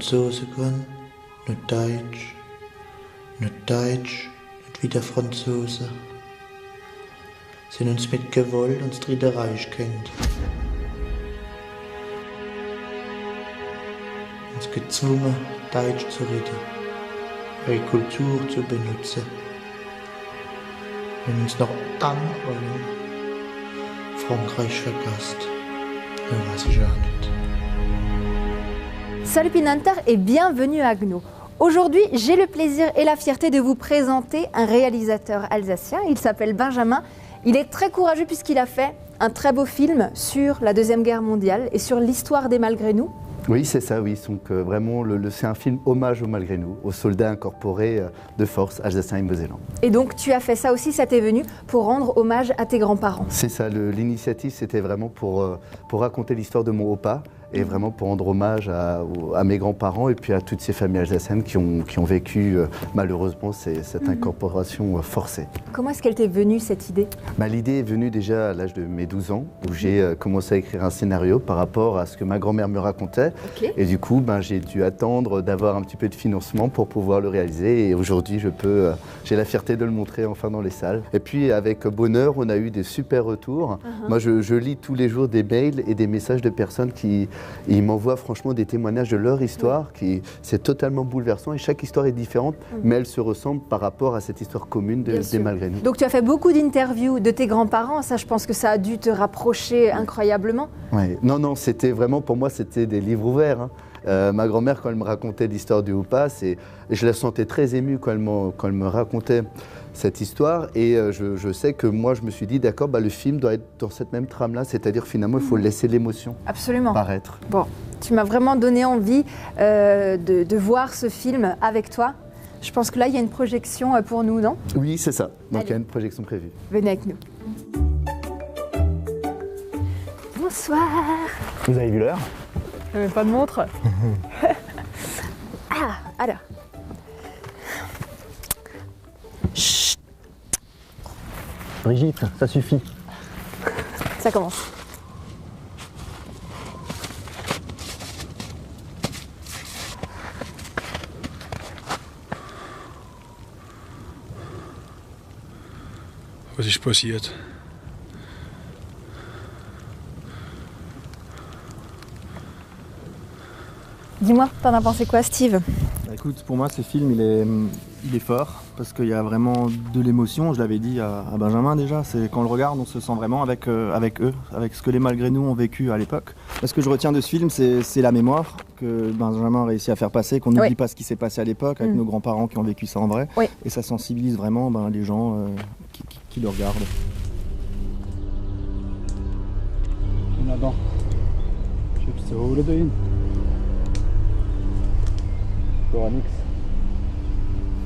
Franzosen gehen, nicht Deutsch, nicht wieder Franzosen. Sie haben uns mit Gewalt ans Dritte Reich gehängt. Uns gezwungen, Deutsch zu reden, ihre Kultur zu benutzen. Wenn uns noch dann wollen, Frankreich vergasst, dann weiß ich auch nicht. Salut Pinhunter et bienvenue à Gno. Aujourd'hui, j'ai le plaisir et la fierté de vous présenter un réalisateur alsacien. Il s'appelle Benjamin. Il est très courageux puisqu'il a fait un très beau film sur la Deuxième Guerre mondiale et sur l'histoire des Malgré nous. Oui, c'est ça, oui. Donc, vraiment, c'est un film hommage aux Malgré nous, aux soldats incorporés de force alsaciens et mosellans. Et donc, tu as fait ça aussi, ça t'est venu pour rendre hommage à tes grands-parents. C'est ça, l'initiative, c'était vraiment pour raconter l'histoire de mon opa et vraiment pour rendre hommage à mes grands-parents et puis à toutes ces familles alsaciennes qui ont vécu malheureusement cette incorporation forcée. Comment est-ce qu'elle t'est venue, cette idée ? L'idée est venue déjà à l'âge de mes 12 ans, où j'ai commencé à écrire un scénario par rapport à ce que ma grand-mère me racontait. Okay. Et du coup, j'ai dû attendre d'avoir un petit peu de financement pour pouvoir le réaliser. Et aujourd'hui, j'ai la fierté de le montrer enfin dans les salles. Et puis, avec bonheur, on a eu des super retours. Moi, je lis tous les jours des mails et des messages de personnes qui m'envoient franchement des témoignages de leur histoire. C'est totalement bouleversant et chaque histoire est différente, mais elle se ressemble par rapport à cette histoire commune des Malgré nous. Donc, tu as fait beaucoup d'interviews de tes grands-parents. Ça, je pense que ça a dû te rapprocher incroyablement. Ouais. Non, c'était vraiment, pour moi, c'était des livres ouverts. Ma grand-mère, quand elle me racontait l'histoire du Oupas, je la sentais très émue quand elle me racontait cette histoire. Et je sais que moi, je me suis dit, d'accord, le film doit être dans cette même trame-là, c'est-à-dire finalement, il faut laisser l'émotion paraître. Bon, tu m'as vraiment donné envie de voir ce film avec toi. Je pense que là, il y a une projection pour nous, non ? Oui, c'est ça. Donc, allez, il y a une projection prévue. Venez avec nous. Bonsoir. Vous avez vu l'heure ? Même pas de montre. Alors. Chut. Brigitte, ça suffit. Ça commence. Was ist passiert? Dis-moi, t'en as pensé quoi, Steve ? Écoute, pour moi, ce film, il est fort parce qu'il y a vraiment de l'émotion. Je l'avais dit à Benjamin déjà, c'est quand on le regarde, on se sent vraiment avec eux, avec ce que les Malgré nous ont vécu à l'époque. Ce que je retiens de ce film, c'est la mémoire que Benjamin a réussi à faire passer, qu'on n'oublie pas ce qui s'est passé à l'époque avec nos grands-parents qui ont vécu ça en vrai. Oui. Et ça sensibilise vraiment les gens qui le regardent. Là-dedans. Chips holen erin. Nix.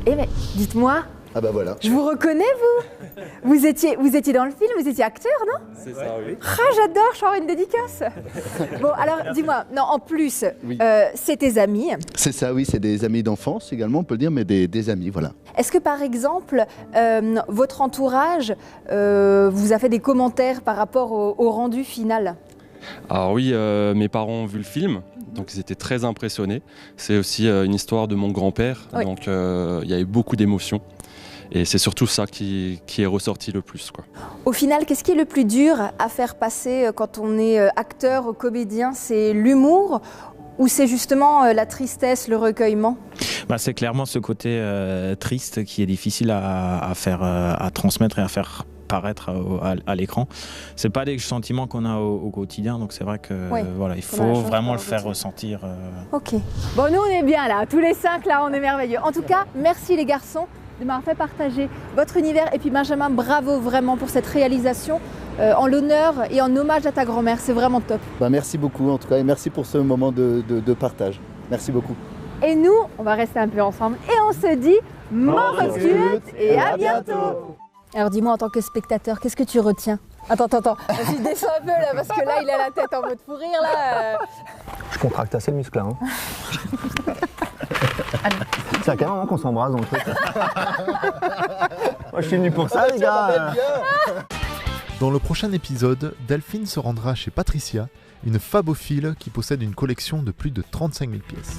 Eh mais, dites-moi, Ah voilà. je vous reconnais, vous Vous étiez dans le film, vous étiez acteur, non ? C'est ça, oui. Ah, j'adore, je vais avoir une dédicace. Bon, alors, dis-moi, non, en plus, Oui. c'est tes amis. C'est ça, oui, c'est des amis d'enfance également, on peut le dire, mais des amis, voilà. Est-ce que, par exemple, votre entourage vous a fait des commentaires par rapport au rendu final ? Alors oui, mes parents ont vu le film, donc ils étaient très impressionnés. C'est aussi une histoire de mon grand-père, donc il y a eu beaucoup d'émotions. Et c'est surtout ça qui est ressorti le plus, quoi. Au final, qu'est-ce qui est le plus dur à faire passer quand on est acteur ou comédien ? C'est l'humour ou c'est justement la tristesse, le recueillement ? C'est clairement ce côté triste qui est difficile à transmettre et à faire paraître à l'écran. C'est pas des sentiments qu'on a au quotidien, donc c'est vrai que il faut vraiment le faire ressentir. Ok. Bon, nous on est bien là, tous les 5 là, on est merveilleux. En tout cas, merci les garçons de m'avoir fait partager votre univers. Et puis Benjamin, bravo vraiment pour cette réalisation en l'honneur et en hommage à ta grand-mère. C'est vraiment top. Merci beaucoup en tout cas et merci pour ce moment de partage. Merci beaucoup. Et nous, on va rester un peu ensemble et on se dit Morgenstund et à bientôt. Alors dis-moi en tant que spectateur, qu'est-ce que tu retiens ? Attends, vas-y descends un peu là parce que là il a la tête en mode fou rire là. Je contracte assez le muscle là. C'est à quel moment qu'on s'embrasse dans le truc ? Moi je suis venu pour ça les gars. Dans le prochain épisode, Delphine se rendra chez Patricia, une fabophile qui possède une collection de plus de 35 000 pièces.